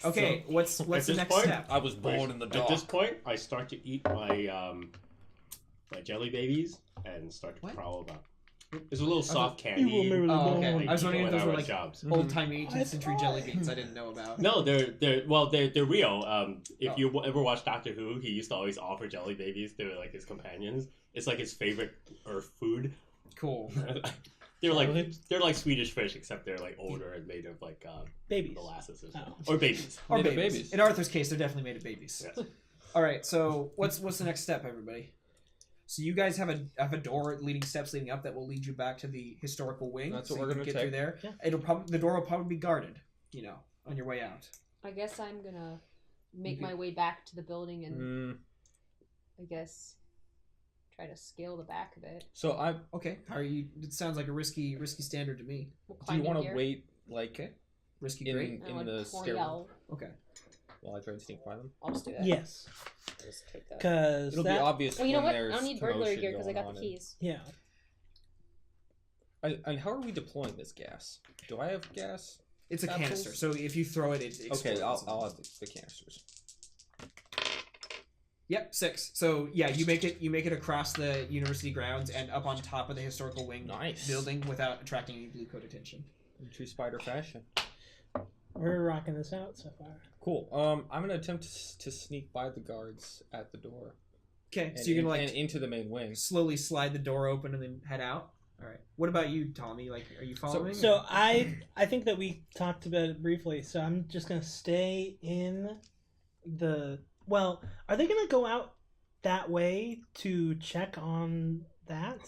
Okay, what's the next step? I was born in the dark. At this point, I start to eat my my jelly babies and start to prowl about. It's a little soft candy. Oh, okay. I was wondering if those were like jobs. old-timey 18th century jelly beans I didn't know about. No, they're real. If you ever watch Doctor Who, he used to always offer jelly babies to like his companions. It's like his favorite Earth food. Cool. they're like Swedish fish, except they're like older and made of like babies, molasses or babies. Or babies. In Arthur's case, they're definitely made of babies. Yes. All right. So what's the next step, everybody? So you guys have a door leading steps leading up that will lead you back to the historical wing. That's so what we're gonna get take. through there. Yeah. The door will probably be guarded. On your way out. I guess I'm gonna make my way back to the building and I guess try to scale the back of it. So I'm okay. How are you? It sounds like a risky standard to me. Do you want to wait like risky great in the stairwell? Okay. While I try to sneak by them. I'll just do it. Yes. Just take that. Because it'll be obvious. Oh, you know when what? there's I don't need burglary gear because I got the keys. Yeah. And how are we deploying this gas? Do I have gas? It's a canister, so if you throw it, it explodes. Okay, I'll have the canisters. Yep, 6. So yeah, you make it across the university grounds and up on top of the historical wing building without attracting any blue coat attention. In true spider fashion. We're rocking this out so far. Cool. I'm gonna attempt to sneak by the guards at the door. Okay, so you're gonna and into the main wing. Slowly slide the door open and then head out. All right. What about you, Tommy? Like, are you following? So I think that we talked about it briefly. So I'm just gonna stay in the. Well, are they gonna go out that way to check on that?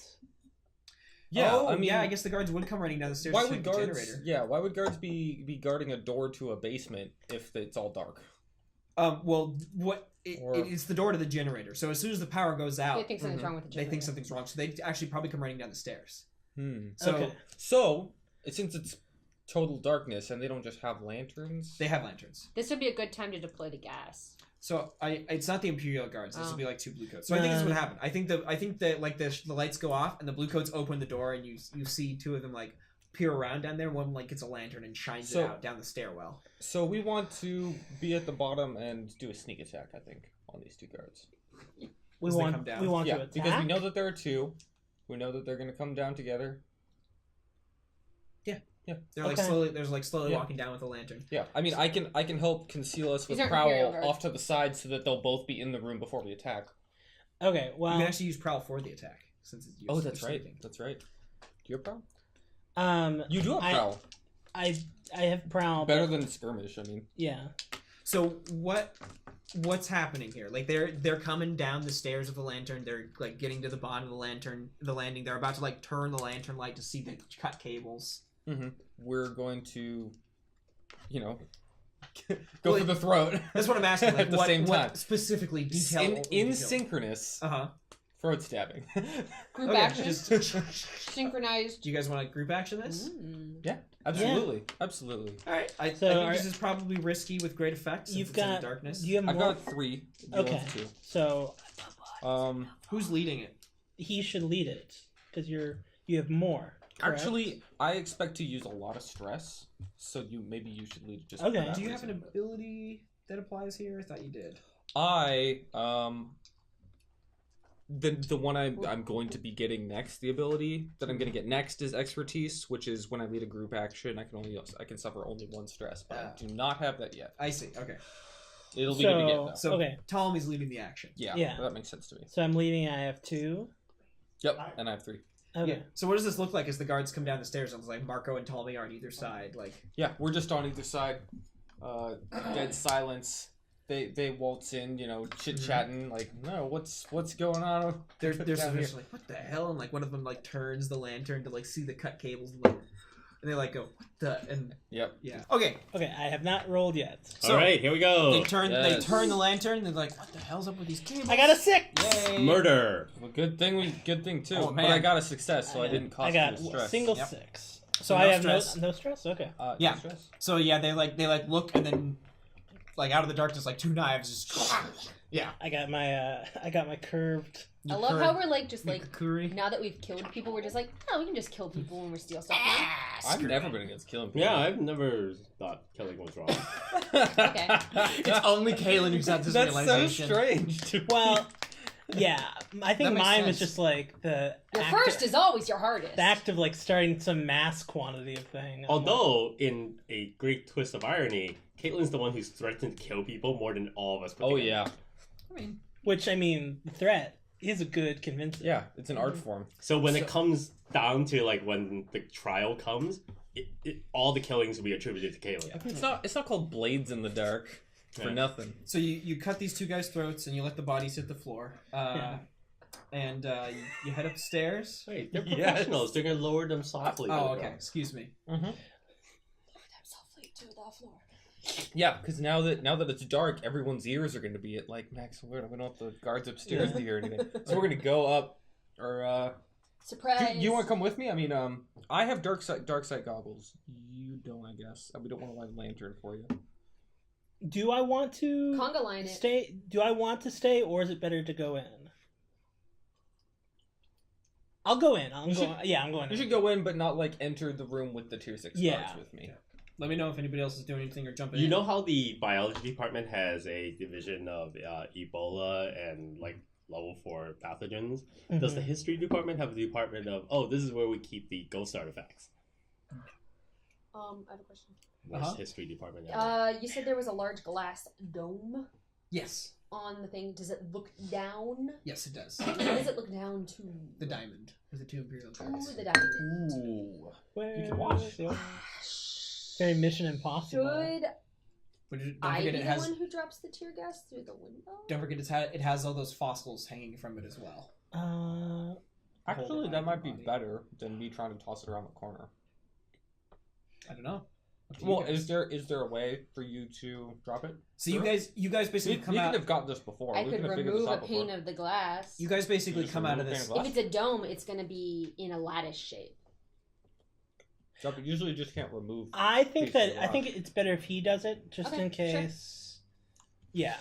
Yeah, I guess the guards would come running down the stairs. Why to would check guards? the generator. Yeah, why would guards be guarding a door to a basement if it's all dark? Well, it's the door to the generator. So as soon as the power goes out, They think something's wrong with the generator. They think something's wrong, so they actually probably come running down the stairs. So since it's total darkness and they don't just have lanterns, they have lanterns. This would be a good time to deploy the gas. So it's not the Imperial Guards. This will be like 2 blue coats. So I think this is what happened. I think that like the lights go off and the blue coats open the door and you see 2 of them like peer around down there. One like gets a lantern and shines it out down the stairwell. So we want to be at the bottom and do a sneak attack. I think on these 2 guards. We want to attack because we know that there are 2. We know that they're going to come down together. Yeah. They're slowly walking down with a lantern. Yeah, I mean, I can help conceal us with Prowl off to the side so that they'll both be in the room before we attack. Okay, well, you can actually use Prowl for the attack since it's used. That's right. That's right. Do you have Prowl? You do have Prowl. I have Prowl. Better than Skirmish. I mean. Yeah. So what's happening here? Like they're coming down the stairs with the lantern. They're like getting to the bottom of the landing. They're about to like turn the lantern light to see the cut cables. Mm-hmm. We're going to, go for the throat. That's what I'm asking. Like, at the same time. What specifically detail? In synchronous. Throat stabbing. Group action. Synchronized. Do you guys want to group action this? Yeah, absolutely, absolutely. All right. I think this is probably risky with great effects. You've got darkness. Do you have I've got 3. Okay. 2. So. Who's leading it? He should lead it because you have more. Correct? Actually, I expect to use a lot of stress, so maybe you should lead just. Okay. Do you have an ability that applies here? I thought you did. The one I'm going to be getting next, the ability that I'm going to get next is expertise, which is when I lead a group action, I can suffer only 1 stress, but I do not have that yet. I see. Okay. It'll be good to get though. So Ptolemy's leading the action. Yeah, that makes sense to me. So I'm leading. I have 2. Yep, and I have 3. Okay. Yeah. So what does this look like as the guards come down the stairs? It's like Marco and Ptolemy are on either side. Like we're just on either side. Dead silence. They waltz in, chit chatting. Like, no, what's going on? There's like, what the hell? And like one of them like turns the lantern to like see the cut cables and they like go, what the? And yeah. Okay, I have not rolled yet. So, all right, here we go. They turn the lantern. And they're like, what the hell's up with these cables? I got a 6. Yay. Murder. Well, good thing too. Oh, man. But I got a success, so I didn't cost me a stress. single 6. So I have no stress. Okay. Yeah. No stress. So they look and then like out of the darkness like 2 knives just. Yeah. I got my curved I love how we're like just like Mikakuri. now that we've killed people, we're just like, oh, we can just kill people when we steal stuff. Now. I've never been against killing people. Yeah, I've never thought killing was wrong. Okay. It's only Caelin who's had this That's so realization. strange. Well, yeah, I think That makes mine was sense. just like the Your act first is always your hardest. the act of like starting some mass quantity of thing. Although, in a great twist of irony, Caitlin's the one who's threatened to kill people more than all of us. Put Oh together. yeah, which I mean, the threat is a good convincing. yeah. It's an art form. So when it comes down to like when the trial comes, all the killings will be attributed to Caelin. It's not called Blades in the Dark for Yeah. nothing. So you cut these two guys' throats and you let the bodies hit the floor. And you head upstairs. Wait, they're Yes. professionals. They're gonna lower them softly. Oh, okay. Excuse me. Mm-hmm. softly to the floor. Yeah, because now that it's dark, everyone's ears are going to be at like max alert. We don't want the guards upstairs to hear anything. So we're going to go up. Or Surprise. do you want to come with me? I mean, I have dark sight goggles. You don't, I guess. We don't want to light a lantern for you. Do I want to Conga line it. stay? Do I want to stay, or is it better to go in? I'll go in. I'm going. Yeah, I'm going. You in. should go in, but not like enter the room with the tier 6 Yeah. guards with me. Let me know if anybody else is doing anything or jumping You in. know how the biology department has a division of Ebola and like level 4 pathogens? Does the history department have a department of, oh, this is where we keep the ghost artifacts? I have a question. Worst history department ever. You said there was a large glass dome Yes. on the thing. Does it look down? Yes, it does. What does it look down to? The diamond with the two imperial To guards. the diamond. Ooh. Where- You can watch. Very Mission Impossible. Should But don't I forget be it the has. one who drops the tear gas through the window? Don't forget it has all those fossils hanging from it as well. Actually, that might be better than me trying to toss it around the corner. I don't know. Up to you Well, guys. is there a way for you to drop it? So you guys basically We come could out. have got this before. I We could have figured this remove a out before. pane of the glass. You guys basically Just come out of remove this. pane of If it's a dome, it's going to be in a lattice shape. Drop it. Usually, you just can't remove. I think Piece of that I rock. think it's better if he does it, just Okay, in case. Yeah,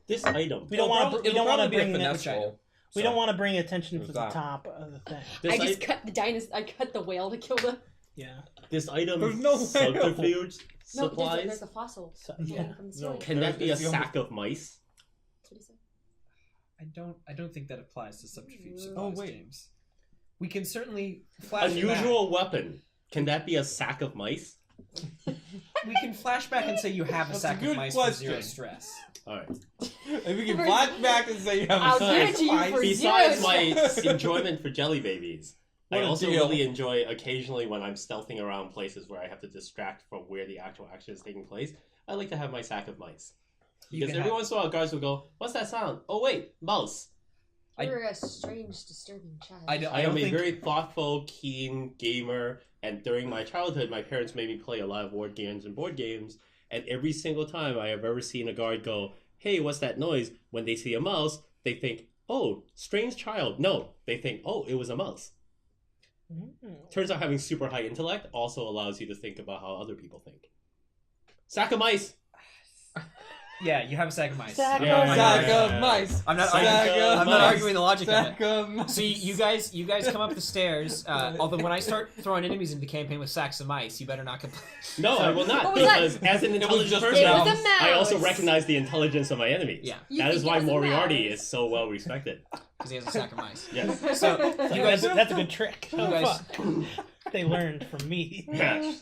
This item. we don't want to. We don't want to bring. finesse item. roll. We don't want to bring attention There's to the that. top of the thing. This, I just cut the I cut the whale to kill the. Yeah. this item There's no way. subterfuge No, supplies. there's a fossil. So, hanging yeah. From the No. ceiling. Can that be a It's the only- sack of mice? That's what he said. I don't think that applies to subterfuge. Oh, supplies, wait. James. We can certainly flash Unusual weapon. Can that be a sack of mice? back. We can flash back and say you have a That's sack a good of mice question. for 0 stress. Alright. If we can flash back and say you have I'll a give it sack to you of for ice. Besides zero my stress. enjoyment for jelly babies, What I a also deal. really enjoy occasionally when I'm stealthing around places where I have to distract from where the actual action is taking place. I like to have my sack of mice. You Because can every have- once in a while, guards will go, "What's that sound? Oh wait, mouse." You're a strange, disturbing child. I don't I am a think very thoughtful, keen gamer, and during my childhood, my parents made me play a lot of board games and board games. And every single time I have ever seen a guard go, "Hey, what's that noise?" When they see a mouse, they think, "Oh, strange child." No, they think, "Oh, it was a mouse." Turns out having super high intellect also allows you to think about how other people think. Sack of mice. Yeah, you have a sack of mice. Sack Yeah, of yeah, Sack yeah, of yeah. mice. I'm not. Sack I'm of not mice. arguing the logic of it. Sack of mice. So you guys come up the stairs. Although when I start throwing enemies into the campaign with sacks of mice, you better not complain. No, I will not, What was that? because as an intelligent just person, It was a mouse. I also recognize the intelligence of my enemies. Yeah. You That is think why it was a Moriarty mouse. is so well respected. Because he has a sack of mice. Yes. So you guys, That's a good trick. you guys, They learned from me. Yeah.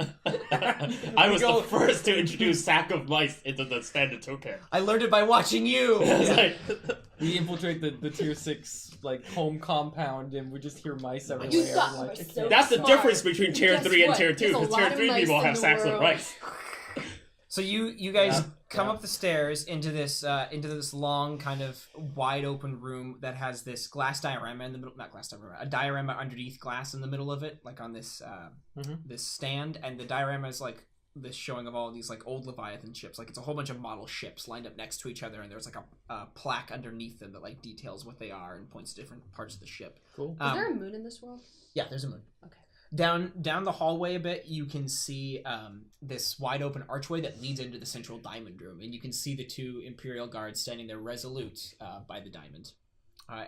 I was the first to introduce sack of mice into the standard toolkit. I learned it by watching you. It's like, We infiltrate the tier 6 like home compound and we just hear mice everywhere. You got like, me so that's the smart. difference between tier Guess 3 and what? tier 2, There's a because lot tier of 3 mice people in have the sacks of world. rice. So you guys Yeah, come yeah. up the stairs into this long kind of wide open room that has this glass diorama in the middle, not glass diorama, a diorama underneath glass in the middle of it, like on this this stand, and the diorama is like this showing of all these like old Leviathan ships, like it's a whole bunch of model ships lined up next to each other, and there's like a plaque underneath them that like details what they are and points to different parts of the ship. Cool. Is there a moon in this world? Yeah, there's a moon. Okay. Down the hallway a bit, you can see this wide open archway that leads into the central diamond room, and you can see the two Imperial guards standing there resolute by the diamond.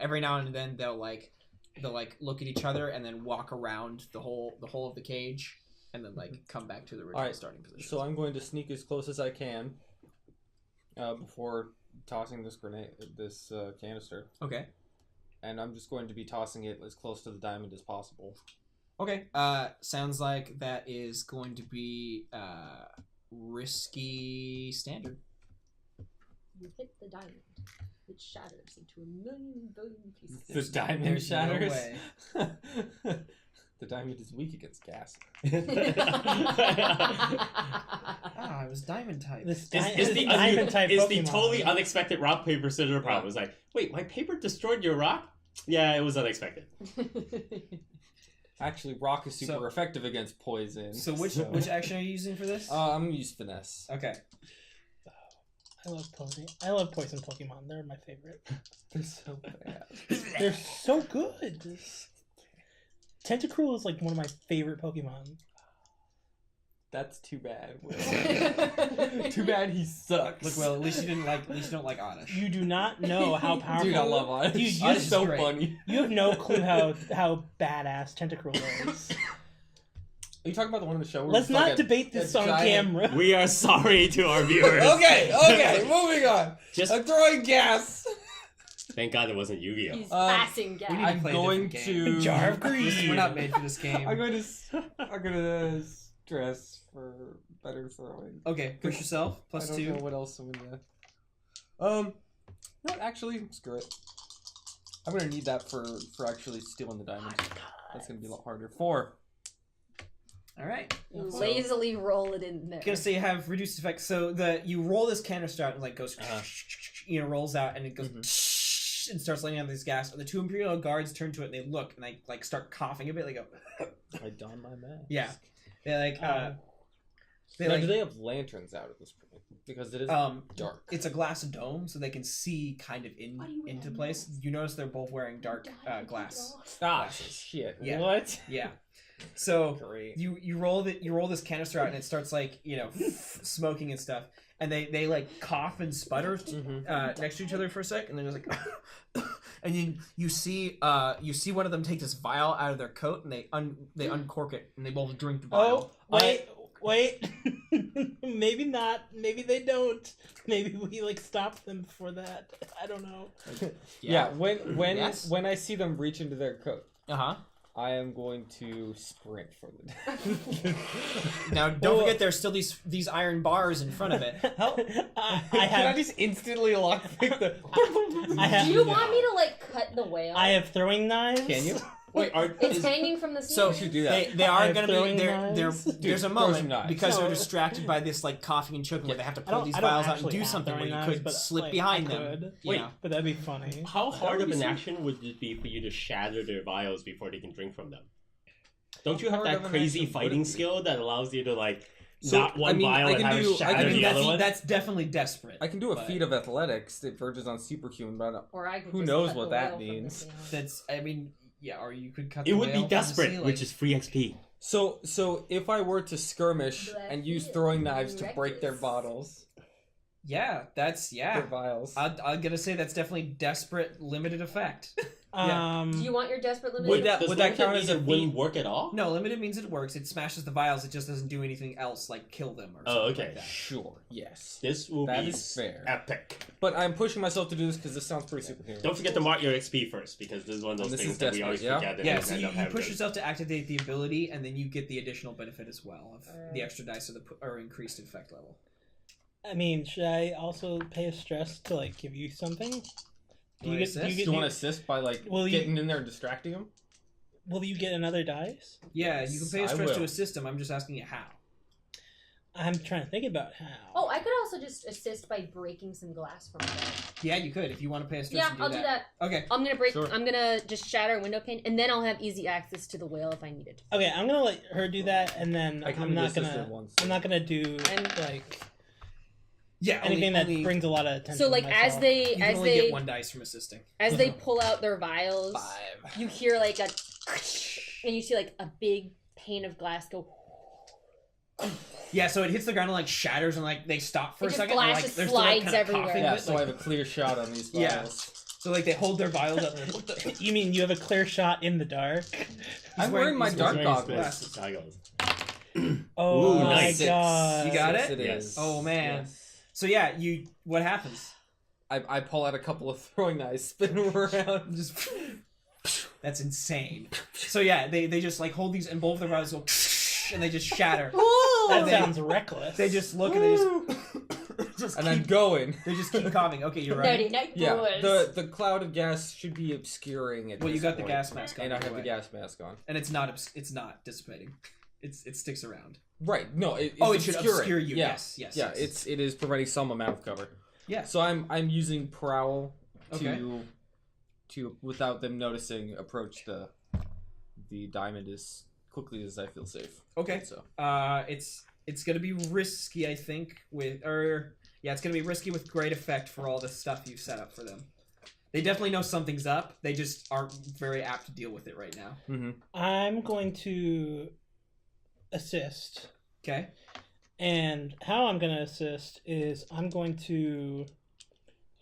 Every now and then they'll look at each other and then walk around the whole of the cage and then come back to the original starting position. So I'm going to sneak as close as I can before tossing this canister. Okay. And I'm just going to be tossing it as close to the diamond as possible. Okay. Sounds like that is going to be risky standard. You hit the diamond. It shatters into a million billion pieces. The diamond There's shatters. no way. The diamond is weak against gas. It was diamond type. It's the diamond type It's Pokemon. the totally unexpected rock, paper, scissors problem. It's like, wait, my paper destroyed your rock? Yeah, it was unexpected. Actually, rock is super effective against poison. So which action are you using for this? I'm gonna use finesse. Okay. I love poison Pokemon. They're my favorite. They're so bad. They're so good. Tentacruel is one of my favorite Pokemon. That's too bad. Too bad he sucks. Look, well, at least you don't like Oddish. You do not know how powerful. Dude, I love Oddish. Dude, Oddish is so funny. You have no clue how badass Tentacruel is. Are you talking about the one in the show? Let's not debate this on camera. We are sorry to our viewers. Okay, moving on. I'm throwing gas. Thank God it wasn't Yu-Gi-Oh. He's passing gas. I'm going to Jar of Greed. We're not made for this game. I'm gonna stress for better throwing. Okay, push yourself. I don't +2. know what else I'm gonna. No, actually, screw it. I'm gonna need that for actually stealing the diamond. That's gonna be a lot harder. 4. All right. Lazily roll it in there. Gonna say you have reduced effect. So you roll this canister out and goes, rolls out and it goes and starts letting out this gas. And the 2 Imperial guards turn to it and they look and they start coughing a bit. They go, I don my mask. yeah. They Now, do they have lanterns out at this point? Because it is dark. It's a glass dome, so they can see kind of into place. You notice they're both wearing dark glass. Glasses. Shit. Yeah. What? Yeah. So Great. you roll this canister out and it starts smoking and stuff, and they cough and sputter next to each other for a sec, and then just and then you see one of them take this vial out of their coat and they uncork it and they both drink the vial. Oh wait, maybe not. Maybe they don't. Maybe we stop them before that. I don't know. Yeah. When I see them reach into their coat, I am going to sprint for them. Now, don't forget there's still these iron bars in front of it. Can I just instantly lockpick the... Do you want me to cut the whale? I have throwing knives. Can you? Wait, it's hanging from the ceiling. So you should do that. They are going to throwing be knives. there's a moment because they're distracted by this coughing and choking where they have to pull these vials out and do something where you could slip behind them. Wait, but that'd be funny. how hard of an action would it be for you to shatter their vials before they can drink from them? Don't you have that crazy fighting skill that allows you to not one vial and have it shatter the other one? That's definitely desperate. I can do a feat of athletics that verges on superhuman, but Or I could who just knows cut what the that whale from the means. ceiling. Yeah, or you could cut. It would be desperate, which is free XP. So if I were to skirmish and use throwing knives to break their bottles, their vials, I'm gonna say that's definitely desperate limited effect. Do you want your desperate limited? would that count as a it wouldn't work at all? No, limited means it works. It smashes the vials. It just doesn't do anything else like kill them or something. Oh, okay. Like that. Sure, yes. This will That be is fair. epic. But I'm pushing myself to do this because this sounds pretty superhuman. Don't forget to mark your XP first, because this is one of those This things is that we always desperate, forget. That Yeah, we so end you up having push to- yourself to activate the ability, and then you get the additional benefit as well of the extra dice or increased effect level. I mean, should I also pay a stress to give you something? Do you want to assist by getting in there and distracting him? Will you get another dice? Yeah, you can pay a I stress to will. assist him. I'm just asking you how. I'm trying to think about how. Oh, I could also just assist by breaking some glass from there. Yeah, you could if you want to pay a stress. Yeah, and I'll do that. Okay. I'm gonna break. Sure. I'm gonna just shatter a window pane, and then I'll have easy access to the whale if I need it. Okay, I'm gonna let her do that, and then I can I'm not assist gonna. her once. I'm not gonna do Yeah, anything that brings a lot of attention. So to as myself. they you can as only they get 1 dice from assisting. as they pull out their vials, 5. you hear a and you see a big pane of glass go. Yeah, so it hits the ground and shatters and they stop for It a just second. glass And, just they're still, slides kinda everywhere. coughing Yeah, a bit, so I have a clear shot on these Yeah. vials. So like they hold their vials up. What the? You mean you have a clear shot in the dark? I'm wearing my dark goggles. Oh Ooh, my nice. god! You got Yes, it? it Yes. is. Oh man. Yes. So yeah, what happens? I pull out a couple of throwing knives, spin them around. Just that's insane. So yeah, they just like hold these and both of their vials go and they just shatter. That They- sounds reckless. They just look and they just And I'm going. they just keep coughing. Okay, you're right. Nerdy night Yeah, boys. the cloud of gas should be obscuring at Well, you this got the point. gas mask on. And I either have the way. gas mask on. And it's not dissipating. It sticks around. Right. No, it's Oh, it should obscuring. obscure you. Yeah. Yes, yes. Yeah, yes. it is providing some amount of cover. Yeah. So I'm using prowl Okay. to without them noticing approach the diamond as quickly as I feel safe. Okay. So It's gonna be risky, I think, it's gonna be risky with great effect for all the stuff you've set up for them. They definitely know something's up. They just aren't very apt to deal with it right now. mm-hmm. I'm going to assist. Okay. And how I'm going to assist is I'm going to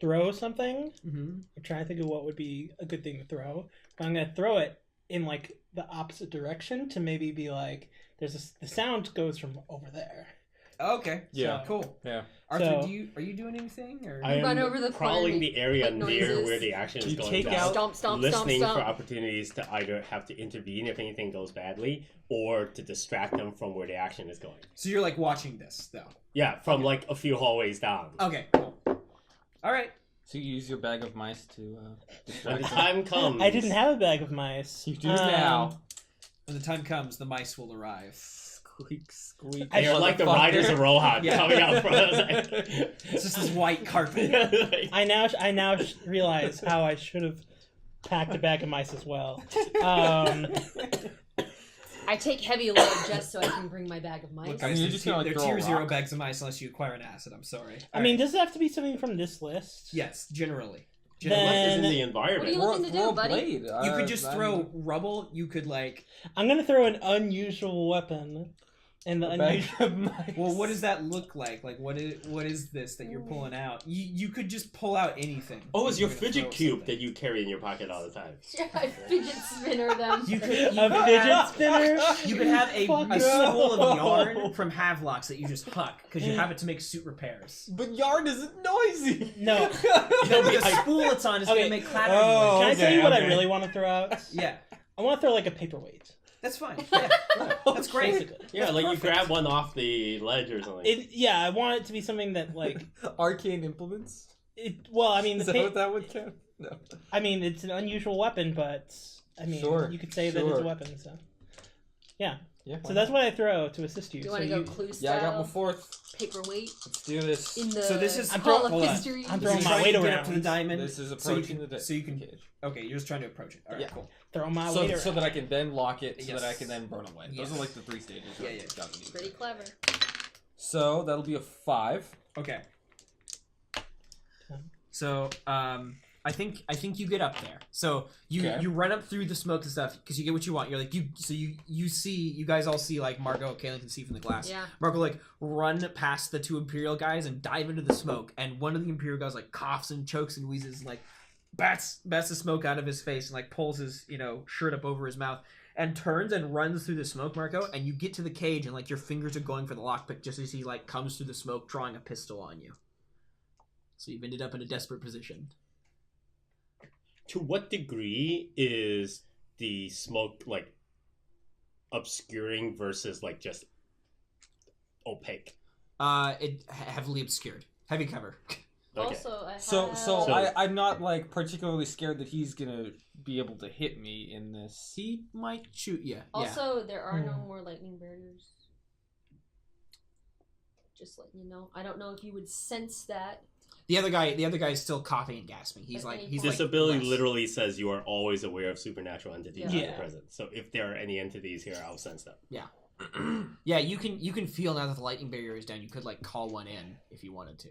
throw something. Mm-hmm. I'm trying to think of what would be a good thing to throw. But I'm going to throw it in like the opposite direction to maybe be like, the sound goes from over there. Okay. Yeah. So, cool. Yeah. Arthur, So- are you doing anything? Or I am Run over the crawling corner, the area make near noises. where the action is You going take down. out- Stomp, stomp, listening stomp, for stomp. opportunities to either have to intervene if anything goes badly or to distract them from where the action is going. So you're like watching this though. Yeah, from like a few hallways down. Okay. Cool. All right. So you use your bag of mice to When distract the them. time comes, I didn't have a bag of mice. You do now. When the time comes, the mice will arrive. Squeak, squeak. I They're like the motherfucker. riders of Rohan Yeah. coming out from It's just this white carpet. I now realize how I should have packed a bag of mice as well. I take heavy load just so I can bring my bag of mice. Look, I mean, guys, you're they're just gonna, like, they're throw a tier 0 rock. bags of mice unless you acquire an acid. I'm sorry. I mean, does it have to be something from this list? yes, generally. Then- Unless it's in the What environment. are you looking to do, Throw a buddy? blade. You could just throw I'm- rubble. You could like. I'm gonna throw an unusual weapon, and the a bag unusual. of mice. Well, what does that look like? Like, what is this that you're pulling out? You could just pull out anything. Oh, it's You're your gonna fidget throw cube something. that you carry in your pocket all the time. I fidget spinner them. You could A fidget spinner. You could have a Fuck spool no. of yarn from Havelocks that you just huck because you have it to make suit repairs. But yarn isn't noisy. No. No, but the spool it's on is Okay. gonna make clattering Oh. noise. Can I tell you what I okay. really want to throw out? Yeah, I want to throw like a paperweight. that's fine. Yeah, that's great. Basically. Yeah, That's like perfect. you grab one off the ledge or something. Yeah, I want it to be something that like Arcane implements. Well, I mean, Is the that what that would count? No. I mean, it's an unusual weapon, but I mean, Sure, you could say that it's sure. a weapon. So yeah, Yeah. so that's what I throw to assist you. Do you so want to go clue Yeah, I got my style? fourth. Paperweight Let's do this. in the So this is- I'm Hall throw- of hold on. History. I'm So throwing you're my trying weight to get around. up to the diamond. This is so you approaching can- the so you can- cage. Okay, you're just trying to approach it. All right, Yeah. cool. Throw my So, weight so around. that I can then lock it, so that I Yes. can then burn away. Those Yes. are like the 3 stages. Yeah, right? yeah. Gotta do. Pretty clever. So that'll be a 5. Okay. So, I think you get up there. So Okay. you run up through the smoke and stuff because you get what you want. You're like you see, you guys all see, like Margot, Caelin can see from the glass. Yeah. Margot like run past the 2 Imperial guys and dive into the smoke, and one of the Imperial guys like coughs and chokes and wheezes and like bats the smoke out of his face and like pulls his shirt up over his mouth and turns and runs through the smoke, Marco, and you get to the cage and like your fingers are going for the lockpick just as he like comes through the smoke drawing a pistol on you. So you've ended up in a desperate position. To what degree is the smoke like obscuring versus like just opaque? It heavily obscured, heavy cover. Okay. Also, I have... So So- I'm not like particularly scared that he's gonna be able to hit me in this. He might shoot you. Yeah. Also, there are no Hmm. more lightning barriers. Just letting you know. I don't know if you would sense that. The other guy is still coughing and gasping. He's like he's This like ability less. literally says you are always aware of supernatural entities Yeah. that are present. So if there are any entities here, I'll sense them. Yeah, you can feel now that the lightning barrier is down. You could like call one in if you wanted to.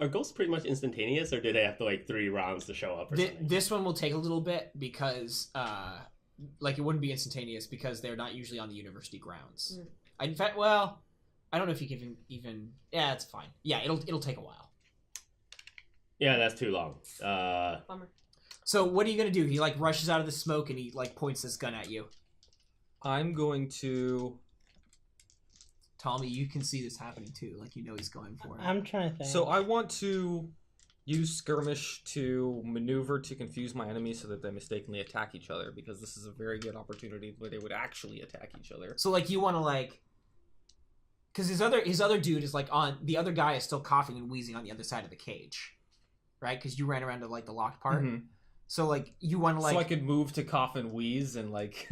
Are ghosts pretty much instantaneous, or do they have to like 3 rounds to show up or something? This one will take a little bit because like it wouldn't be instantaneous because they're not usually on the university grounds. In fact, I don't know if you can even yeah, it's fine. Yeah, it'll take a while. Yeah, that's too long. Bummer. So what are you gonna do? He like rushes out of the smoke and he like points his gun at you. I'm going to. Tommy, you can see this happening too. Like you know he's going for it. I'm trying to think. So I want to use skirmish to maneuver to confuse my enemies so that they mistakenly attack each other, because this is a very good opportunity where they would actually attack each other. So like you want to like, because his other dude is like on the other guy is still coughing and wheezing on the other side of the cage, right? Because you ran around to like the locked part. Mhm. So like you want to like So I could move to cough and wheeze and like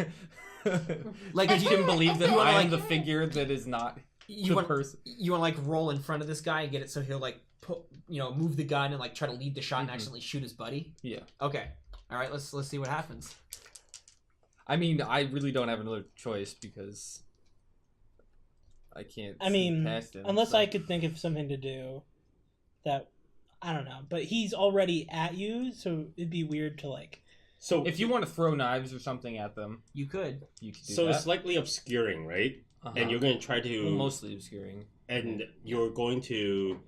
like if you can believe that You wanna, I am like- the figure that is not you the want person. you want to like roll in front of this guy and get it so he'll like put move the gun and like try to lead the shot and Mhm. accidentally shoot his buddy. Yeah. Okay. All right. Let's see what happens. I mean, I really don't have another choice because I can't. I see mean, past him, unless so- I could think of something to do that, I don't know. But he's already at you, so it'd be weird to like. So If you want to throw knives or something at them, You could. you could do so that. it's slightly obscuring, right? Uh-huh. And you're going to try to Well, mostly obscuring. and you're going to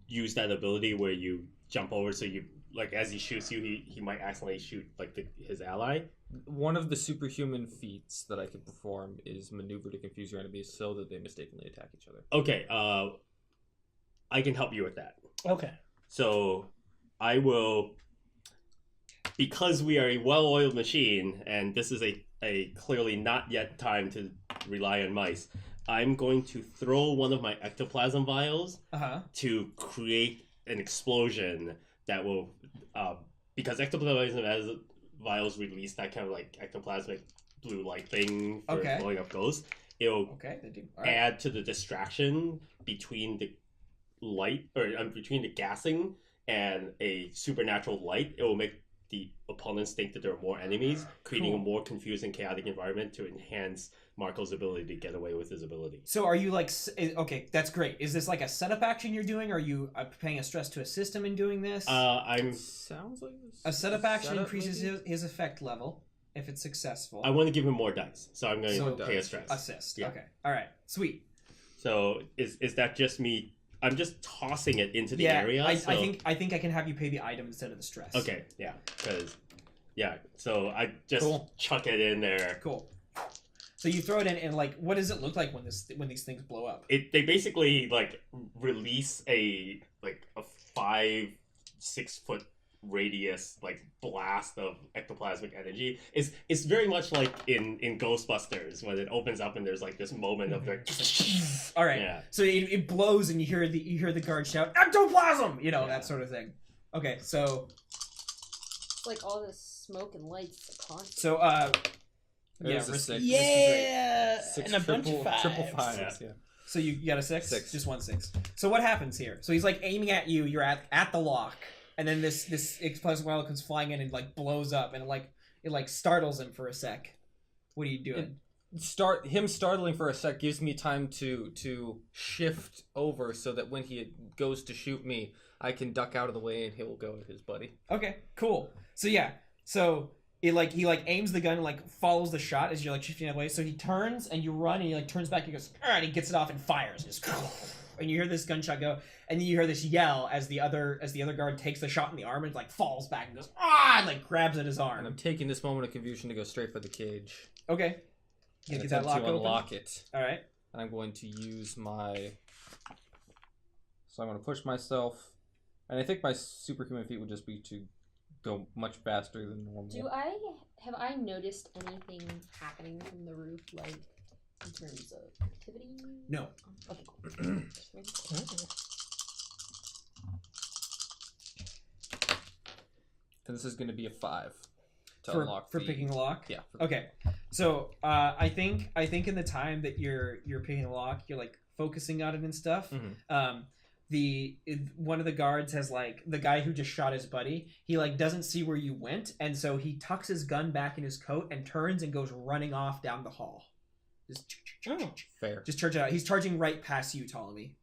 use that ability where you jump over, so you like as he shoots you, he might accidentally shoot like his ally. One of the superhuman feats that I could perform is maneuver to confuse your enemies so that they mistakenly attack each other. Okay, I can help you with that. Okay. So I will, because we are a well-oiled machine, and this is a clearly not yet time to rely on mice, I'm going to throw one of my ectoplasm vials to create an explosion that will, because ectoplasm vials release that kind of like ectoplasmic blue light thing for Okay. blowing up ghosts. It'll Okay. They do. All right. add to the distraction between the light or between the gassing and a supernatural light. It will make the opponents think that there are more enemies, creating Cool. a more confusing, chaotic environment to enhance Marco's ability to get away with his ability. So are you like okay? That's great. Is this like a setup action you're doing? Or are you paying a stress to a system in doing this? I'm. Sounds like this. A setup action Setup, increases maybe? his effect level if it's successful. I want to give him more dice, so I'm going So- to pay a stress. Assist. Yeah. Okay. All right. Sweet. So is that just me? I'm just tossing it into the area. I so... think I can have you pay the item instead of the stress. Okay, yeah, because so I just Cool. chuck it in there. Cool. So you throw it in, and like, what does it look like when these things blow up? They basically like release a 5-6 foot radius like blast of ectoplasmic energy. It's very much like in Ghostbusters when it opens up and there's like this moment of like All right. Yeah. So it blows, and you hear the guard shout, "Ectoplasm!" that sort of thing. Okay. So It's like all this smoke and lights are constant. so There's a risky- six. Yeah, Six and a bunch of fives. triple fives. Yeah. So you got a 6? Six. Just 1 6. So what happens here? So he's like aiming at you. You're at the lock, and then this explosive wire comes flying in and like blows up, and it startles him for a sec. What are you doing? Him startling for a sec gives me time to shift over so that when he goes to shoot me, I can duck out of the way and he'll go at his buddy. Okay, cool. So yeah, so he aims the gun and like follows the shot as you're like shifting away. So he turns and you run and he like turns back and goes, and he gets it off and fires. And you hear this gunshot go, and then you hear this yell as the other guard takes the shot in the arm and like falls back and goes and like grabs at his And I'm arm. taking this moment of confusion to go straight for the cage. Okay, you And get that attempt lock to open. unlock it. All right. And I'm going to use my. So I'm going to push myself, and I think my superhuman feat would just be to go much faster than normal. Have I noticed anything happening from the roof, like in terms of activity? No. Okay, cool. Just making sure. And this is going to be a 5 to For unlock for picking the lock. Yeah. Okay, so I think in the time that you're picking the lock, you're like focusing on it and stuff. Mhm. One of the guards has like the guy who just shot his buddy. He like doesn't see where you went, and so he tucks his gun back in his coat and turns and goes running off down the hall. Oh. Fair. Just charge it out. He's charging right past you, Ptolemy.